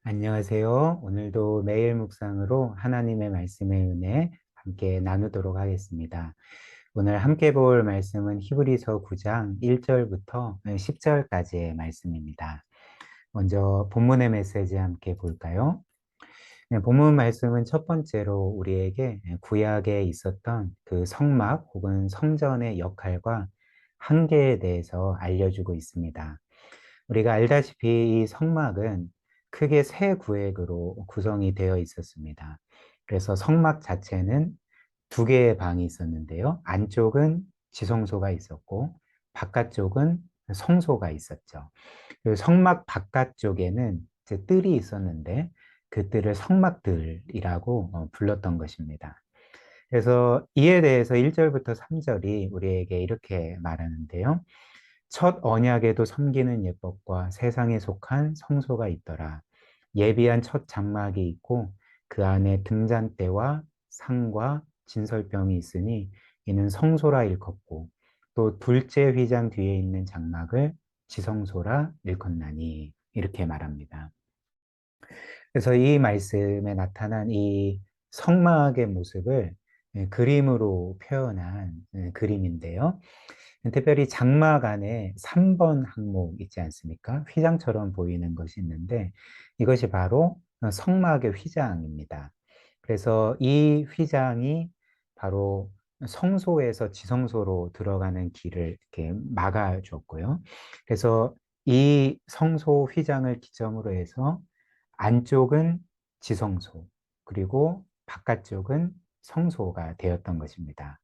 안녕하세요. 오늘도 매일 묵상으로 하나님의 말씀의 은혜 함께 나누도록 하겠습니다. 오늘 함께 볼 말씀은 히브리서 9장 1절부터 10절까지의 말씀입니다. 먼저 본문의 메시지 함께 볼까요? 네, 본문 말씀은 첫 번째로 우리에게 구약에 있었던 그 성막 혹은 성전의 역할과 한계에 대해서 알려주고 있습니다. 우리가 알다시피 이 성막은 크게 세 구획으로 구성이 되어 있었습니다. 그래서 성막 자체는 두 개의 방이 있었는데요. 안쪽은 지성소가 있었고 바깥쪽은 성소가 있었죠. 그리고 성막 바깥쪽에는 이제 뜰이 있었는데 그 뜰을 성막들이라고 불렀던 것입니다. 그래서 이에 대해서 1절부터 3절이 우리에게 이렇게 말하는데요. 첫 언약에도 섬기는 예법과 세상에 속한 성소가 있더라. 예비한 첫 장막이 있고 그 안에 등잔대와 상과 진설병이 있으니 이는 성소라 일컫고 또 둘째 휘장 뒤에 있는 장막을 지성소라 일컫나니 이렇게 말합니다. 그래서 이 말씀에 나타난 이 성막의 모습을 그림으로 표현한 그림인데요. 특별히 장막 안에 3번 항목 있지 않습니까? 휘장처럼 보이는 것이 있는데 이것이 바로 성막의 휘장입니다. 그래서 이 휘장이 바로 성소에서 지성소로 들어가는 길을 이렇게 막아줬고요. 그래서 이 성소 휘장을 기점으로 해서 안쪽은 지성소, 그리고 바깥쪽은 성소가 되었던 것입니다.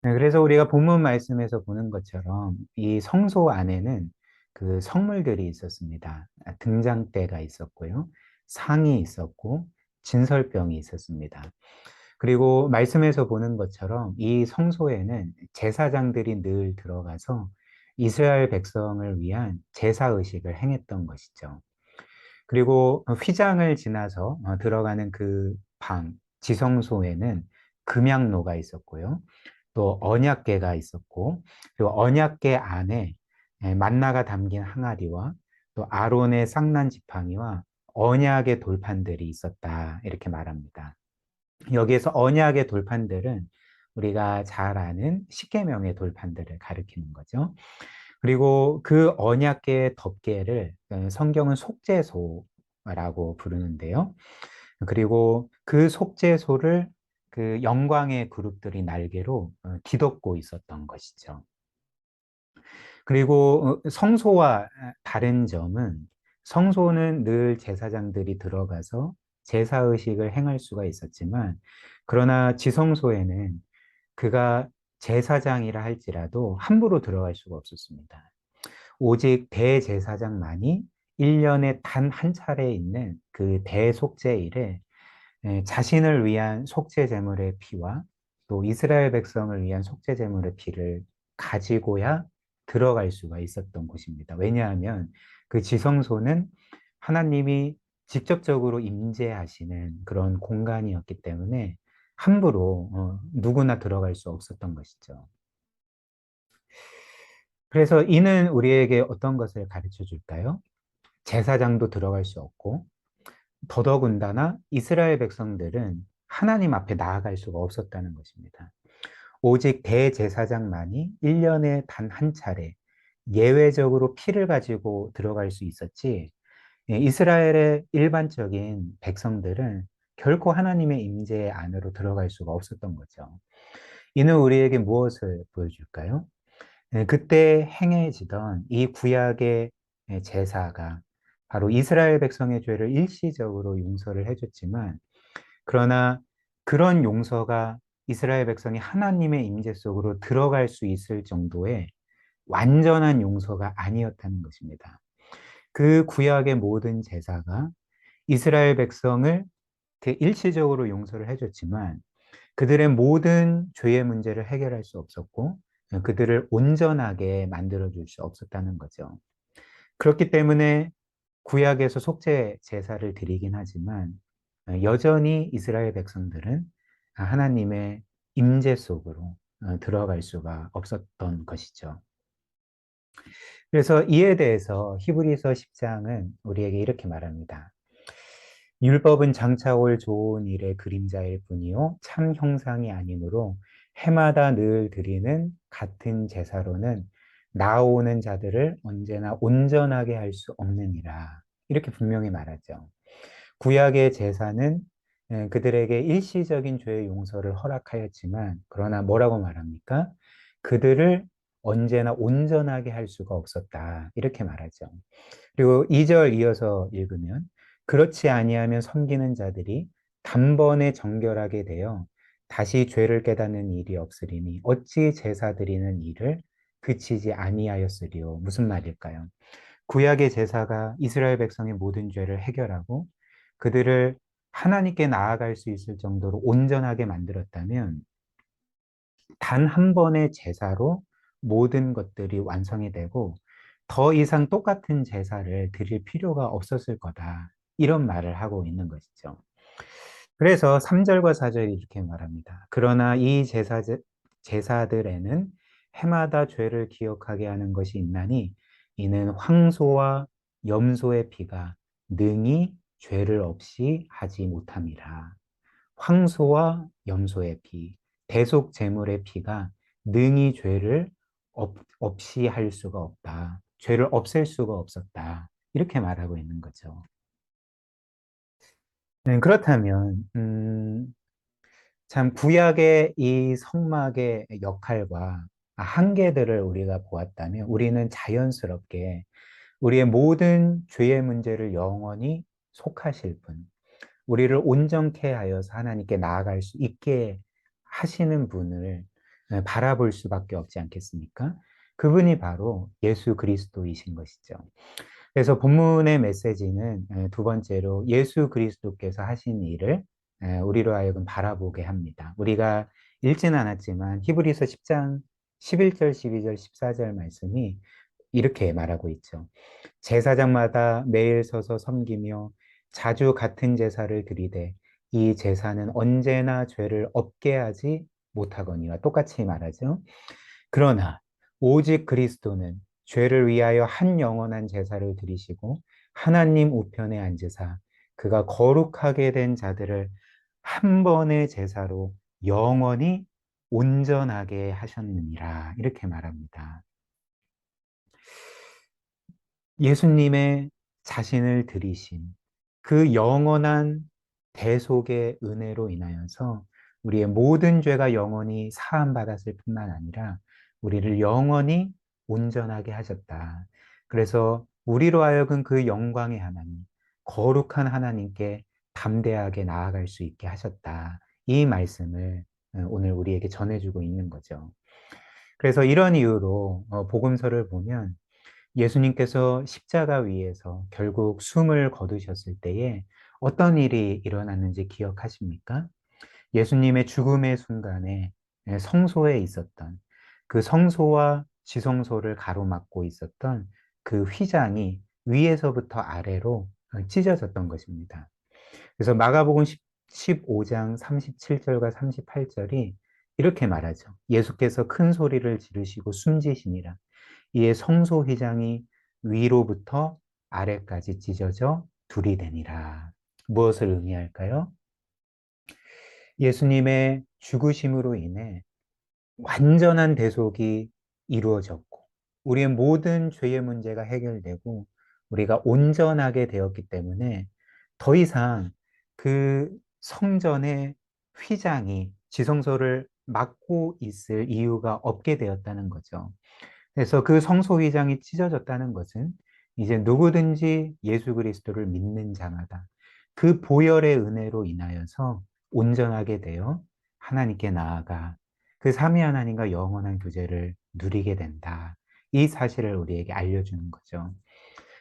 네, 그래서 우리가 본문 말씀에서 보는 것처럼 이 성소 안에는 그 성물들이 있었습니다. 등장대가 있었고요. 상이 있었고, 진설병이 있었습니다. 그리고 말씀에서 보는 것처럼 이 성소에는 제사장들이 늘 들어가서 이스라엘 백성을 위한 제사 의식을 행했던 것이죠. 그리고 휘장을 지나서 들어가는 그 방, 지성소에는 금양로가 있었고요. 또 언약궤가 있었고, 그리고 언약궤 안에 만나가 담긴 항아리와 또 아론의 쌍난 지팡이와 언약의 돌판들이 있었다. 이렇게 말합니다. 여기에서 언약의 돌판들은 우리가 잘 아는 십계명의 돌판들을 가리키는 거죠. 그리고 그 언약궤의 덮개를 성경은 속죄소라고 부르는데요. 그리고 그 속죄소를 그 영광의 그룹들이 날개로 뒤덮고 있었던 것이죠. 그리고 성소와 다른 점은 성소는 늘 제사장들이 들어가서 제사의식을 행할 수가 있었지만 그러나 지성소에는 그가 제사장이라 할지라도 함부로 들어갈 수가 없었습니다. 오직 대제사장만이 1년에 단 한 차례 있는 그 대속죄일에 자신을 위한 속죄 제물의 피와 또 이스라엘 백성을 위한 속죄 제물의 피를 가지고야 들어갈 수가 있었던 곳입니다. 왜냐하면 그 지성소는 하나님이 직접적으로 임재하시는 그런 공간이었기 때문에 함부로 누구나 들어갈 수 없었던 것이죠. 그래서 이는 우리에게 어떤 것을 가르쳐 줄까요? 제사장도 들어갈 수 없고 더더군다나 이스라엘 백성들은 하나님 앞에 나아갈 수가 없었다는 것입니다. 오직 대제사장만이 1년에 단 한 차례 예외적으로 피를 가지고 들어갈 수 있었지, 이스라엘의 일반적인 백성들은 결코 하나님의 임재 안으로 들어갈 수가 없었던 거죠. 이는 우리에게 무엇을 보여줄까요? 그때 행해지던 이 구약의 제사가 바로 이스라엘 백성의 죄를 일시적으로 용서를 해줬지만, 그러나 그런 용서가 이스라엘 백성이 하나님의 임재 속으로 들어갈 수 있을 정도의 완전한 용서가 아니었다는 것입니다. 그 구약의 모든 제사가 이스라엘 백성을 일시적으로 용서를 해줬지만 그들의 모든 죄의 문제를 해결할 수 없었고 그들을 온전하게 만들어줄 수 없었다는 거죠. 그렇기 때문에 구약에서 속죄 제사를 드리긴 하지만 여전히 이스라엘 백성들은 하나님의 임재 속으로 들어갈 수가 없었던 것이죠. 그래서 이에 대해서 히브리서 10장은 우리에게 이렇게 말합니다. 율법은 장차 올 좋은 일의 그림자일 뿐이요 참 형상이 아니므로 해마다 늘 드리는 같은 제사로는 나아오는 자들을 언제나 온전하게 할 수 없느니라. 이렇게 분명히 말하죠. 구약의 제사는 그들에게 일시적인 죄의 용서를 허락하였지만 그러나 뭐라고 말합니까? 그들을 언제나 온전하게 할 수가 없었다. 이렇게 말하죠. 그리고 2절 이어서 읽으면 그렇지 아니하면 섬기는 자들이 단번에 정결하게 되어 다시 죄를 깨닫는 일이 없으리니 어찌 제사 드리는 일을 그치지 아니하였으리요. 무슨 말일까요? 구약의 제사가 이스라엘 백성의 모든 죄를 해결하고 그들을 하나님께 나아갈 수 있을 정도로 온전하게 만들었다면 단 한 번의 제사로 모든 것들이 완성이 되고 더 이상 똑같은 제사를 드릴 필요가 없었을 거다. 이런 말을 하고 있는 것이죠. 그래서 3절과 4절이 이렇게 말합니다. 그러나 이 제사들에는 해마다 죄를 기억하게 하는 것이 있나니 이는 황소와 염소의 피가 능히 죄를 없이 하지 못함이라. 황소와 염소의 피, 대속 제물의 피가 능히 죄를 없이 할 수가 없다. 죄를 없앨 수가 없었다. 이렇게 말하고 있는 거죠. 그렇다면 참 구약의 이 성막의 역할과 한계들을 우리가 보았다면 우리는 자연스럽게 우리의 모든 죄의 문제를 영원히 속하실 분, 우리를 온전케 하여서 하나님께 나아갈 수 있게 하시는 분을 바라볼 수밖에 없지 않겠습니까? 그분이 바로 예수 그리스도이신 것이죠. 그래서 본문의 메시지는 두 번째로 예수 그리스도께서 하신 일을 우리로 하여금 바라보게 합니다. 우리가 읽지는 않았지만 히브리서 10장 11절, 12절, 14절 말씀이 이렇게 말하고 있죠. 제사장마다 매일 서서 섬기며 자주 같은 제사를 드리되 이 제사는 언제나 죄를 없게 하지 못하거니와 똑같이 말하죠. 그러나 오직 그리스도는 죄를 위하여 한 영원한 제사를 드리시고 하나님 우편에 앉으사 그가 거룩하게 된 자들을 한 번의 제사로 영원히 온전하게 하셨느니라. 이렇게 말합니다. 예수님의 자신을 드리신 그 영원한 대속의 은혜로 인하여서 우리의 모든 죄가 영원히 사함받았을 뿐만 아니라 우리를 영원히 온전하게 하셨다. 그래서 우리로 하여금 그 영광의 하나님, 거룩한 하나님께 담대하게 나아갈 수 있게 하셨다. 이 말씀을 오늘 우리에게 전해주고 있는 거죠. 그래서 이런 이유로 복음서를 보면 예수님께서 십자가 위에서 결국 숨을 거두셨을 때에 어떤 일이 일어났는지 기억하십니까? 예수님의 죽음의 순간에 성소에 있었던 그 성소와 지성소를 가로막고 있었던 그 휘장이 위에서부터 아래로 찢어졌던 것입니다. 그래서 마가복음 15장 37절과 38절이 이렇게 말하죠. 예수께서 큰 소리를 지르시고 숨지시니라. 이에 성소 휘장이 위로부터 아래까지 찢어져 둘이 되니라. 무엇을 의미할까요? 예수님의 죽으심으로 인해 완전한 대속이 이루어졌고, 우리의 모든 죄의 문제가 해결되고, 우리가 온전하게 되었기 때문에 더 이상 그 성전의 휘장이 지성소를 막고 있을 이유가 없게 되었다는 거죠. 그래서 그 성소 휘장이 찢어졌다는 것은 이제 누구든지 예수 그리스도를 믿는 자마다 그 보혈의 은혜로 인하여서 온전하게 되어 하나님께 나아가 그 삼위 하나님과 영원한 교제를 누리게 된다. 이 사실을 우리에게 알려주는 거죠.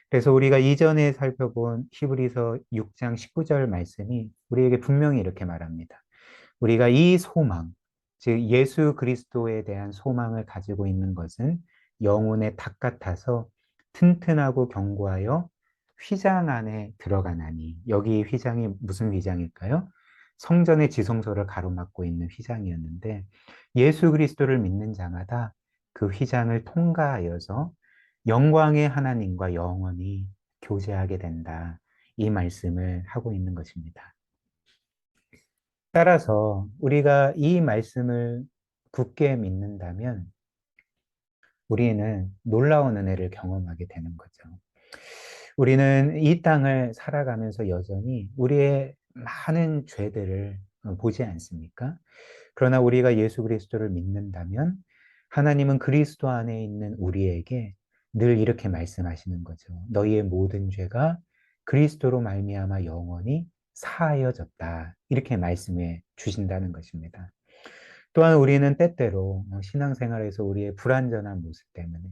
그래서 우리가 이전에 살펴본 히브리서 6장 19절 말씀이 우리에게 분명히 이렇게 말합니다. 우리가 이 소망, 즉 예수 그리스도에 대한 소망을 가지고 있는 것은 영혼의 닭 같아서 튼튼하고 견고하여 휘장 안에 들어가나니. 여기 휘장이 무슨 휘장일까요? 성전의 지성소를 가로막고 있는 휘장이었는데 예수 그리스도를 믿는 자마다 그 휘장을 통과하여서 영광의 하나님과 영원히 교제하게 된다. 이 말씀을 하고 있는 것입니다. 따라서 우리가 이 말씀을 굳게 믿는다면 우리는 놀라운 은혜를 경험하게 되는 거죠. 우리는 이 땅을 살아가면서 여전히 우리의 많은 죄들을 보지 않습니까? 그러나 우리가 예수 그리스도를 믿는다면 하나님은 그리스도 안에 있는 우리에게 늘 이렇게 말씀하시는 거죠. 너희의 모든 죄가 그리스도로 말미암아 영원히 사하여졌다. 이렇게 말씀해 주신다는 것입니다. 또한 우리는 때때로 신앙생활에서 우리의 불완전한 모습 때문에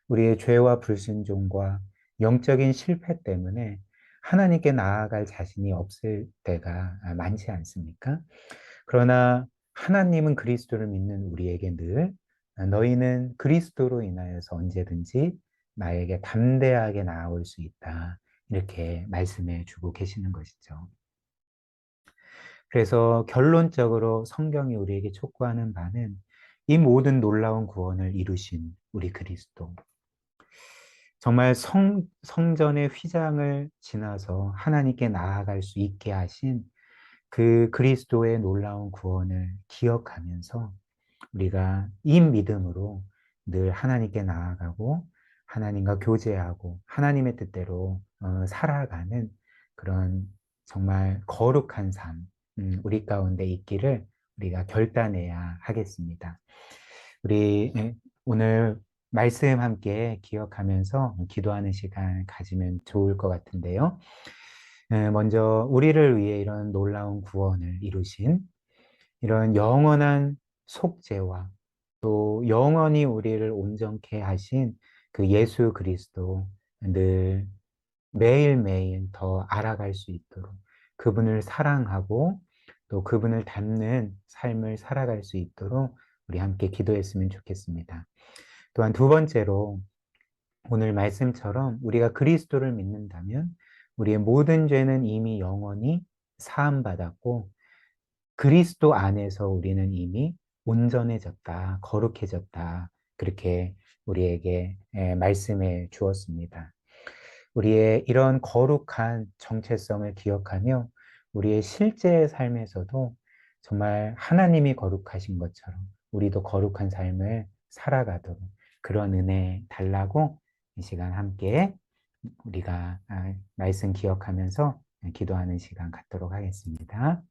우리의 죄와 불순종과 영적인 실패 때문에 하나님께 나아갈 자신이 없을 때가 많지 않습니까? 그러나 하나님은 그리스도를 믿는 우리에게 늘 너희는 그리스도로 인하여서 언제든지 나에게 담대하게 나아올 수 있다. 이렇게 말씀해 주고 계시는 것이죠. 그래서 결론적으로 성경이 우리에게 촉구하는 바는 이 모든 놀라운 구원을 이루신 우리 그리스도. 정말 성전의 휘장을 지나서 하나님께 나아갈 수 있게 하신 그 그리스도의 놀라운 구원을 기억하면서 우리가 이 믿음으로 늘 하나님께 나아가고 하나님과 교제하고 하나님의 뜻대로 살아가는 그런 정말 거룩한 삶, 우리 가운데 있기를 우리가 결단해야 하겠습니다. 우리 오늘 말씀 함께 기억하면서 기도하는 시간 가지면 좋을 것 같은데요. 먼저 우리를 위해 이런 놀라운 구원을 이루신 이런 영원한 속죄와 또 영원히 우리를 온전케 하신 그 예수 그리스도 늘 매일매일 더 알아갈 수 있도록 그분을 사랑하고 또 그분을 닮는 삶을 살아갈 수 있도록 우리 함께 기도했으면 좋겠습니다. 또한 두 번째로 오늘 말씀처럼 우리가 그리스도를 믿는다면 우리의 모든 죄는 이미 영원히 사함받았고 그리스도 안에서 우리는 이미 온전해졌다, 거룩해졌다. 그렇게 우리에게 말씀해 주었습니다. 우리의 이런 거룩한 정체성을 기억하며 우리의 실제 삶에서도 정말 하나님이 거룩하신 것처럼 우리도 거룩한 삶을 살아가도록 그런 은혜 달라고 이 시간 함께 우리가 말씀 기억하면서 기도하는 시간 갖도록 하겠습니다.